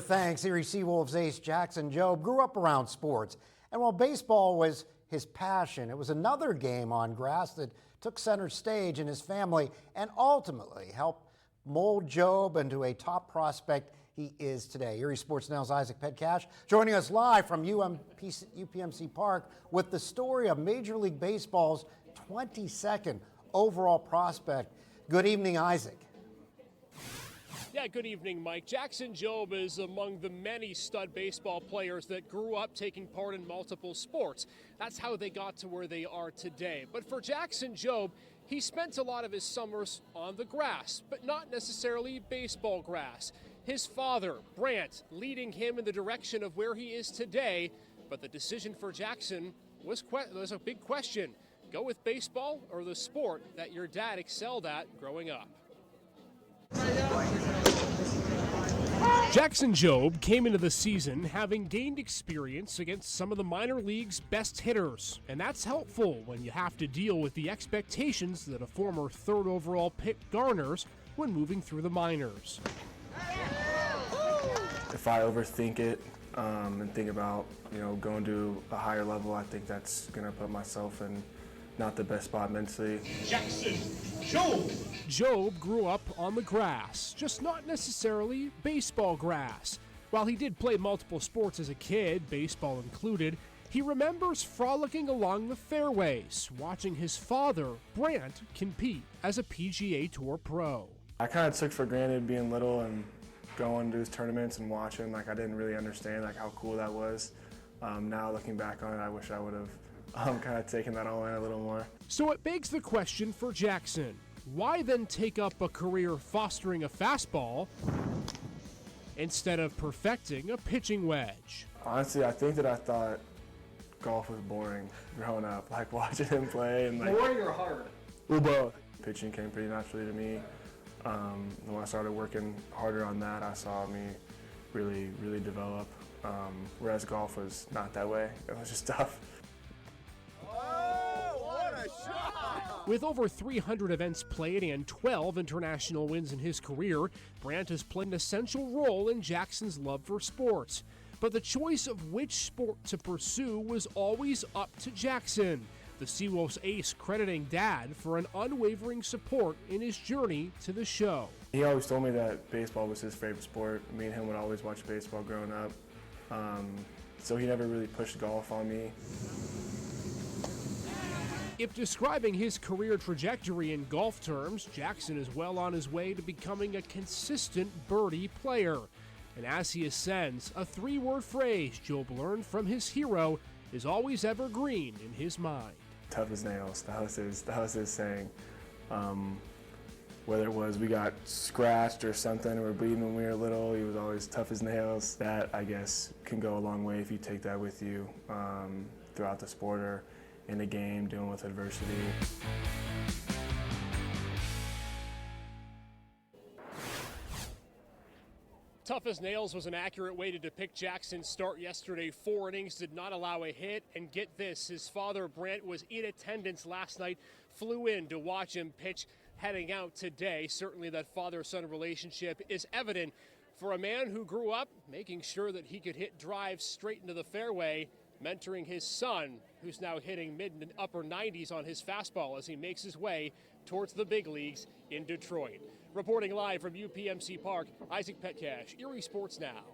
Thanks. Erie SeaWolves ace Jackson Jobe grew up around sports, and while baseball was his passion, it was another game on grass that took center stage in his family and ultimately helped mold Jobe into a top prospect he is today. Erie Sports Now's Isaac Petcash joining us live from UPMC Park with the story of Major League Baseball's 22nd overall prospect. Good evening, Isaac. Yeah, good evening, Mike. Jackson Jobe is among the many stud baseball players that grew up taking part in multiple sports. That's how they got to where they are today. But for Jackson Jobe, he spent a lot of his summers on the grass, but not necessarily baseball grass. His father, Brant, leading him in the direction of where he is today. But the decision for Jackson was a big question. Go with baseball or the sport that your dad excelled at growing up? Jackson Jobe came into the season having gained experience against some of the minor league's best hitters, and that's helpful when you have to deal with the expectations that a former third overall pick garners when moving through the minors. If I overthink it and think about, going to a higher level, I think that's going to put myself in not the best spot mentally. Jackson Jobe. Jobe grew up on the grass, just not necessarily baseball grass. While he did play multiple sports as a kid, baseball included, he remembers frolicking along the fairways, watching his father, Brant, compete as a PGA Tour pro. I kind of took for granted being little and going to his tournaments and watching. I didn't really understand how cool that was. Now looking back on it, I wish I would have kind of taken that all in a little more. So it begs the question for Jackson. Why then take up a career fostering a fastball instead of perfecting a pitching wedge? Honestly, I think that I thought golf was boring growing up, watching him play. And boring or hard? Both. Pitching came pretty naturally to me. When I started working harder on that, I saw me really develop. Whereas golf was not that way. It was just tough. With over 300 events played and 12 international wins in his career, Brant has played an essential role in Jackson's love for sports. But the choice of which sport to pursue was always up to Jackson. The SeaWolves ace crediting Dad for an unwavering support in his journey to the show. He always told me that baseball was his favorite sport. Me and him would always watch baseball growing up. So he never really pushed golf on me. If describing his career trajectory in golf terms, Jackson is well on his way to becoming a consistent birdie player. And as he ascends, a three-word phrase Jobe learned from his hero is always evergreen in his mind. Tough as nails. That was his saying. Whether it was we got scratched or something, or bleeding when we were little, he was always tough as nails. That, I guess, can go a long way if you take that with you throughout the sport or in a game, dealing with adversity. Tough as nails was an accurate way to depict Jackson's start yesterday. 4 innings, did not allow a hit, and get this, his father Brant was in attendance last night, flew in to watch him pitch heading out today. Certainly that father-son relationship is evident for a man who grew up making sure that he could hit drives straight into the fairway, mentoring his son, who's now hitting mid and upper 90s on his fastball as he makes his way towards the big leagues in Detroit. Reporting live from UPMC Park, Isaac Petcash, Erie Sports Now.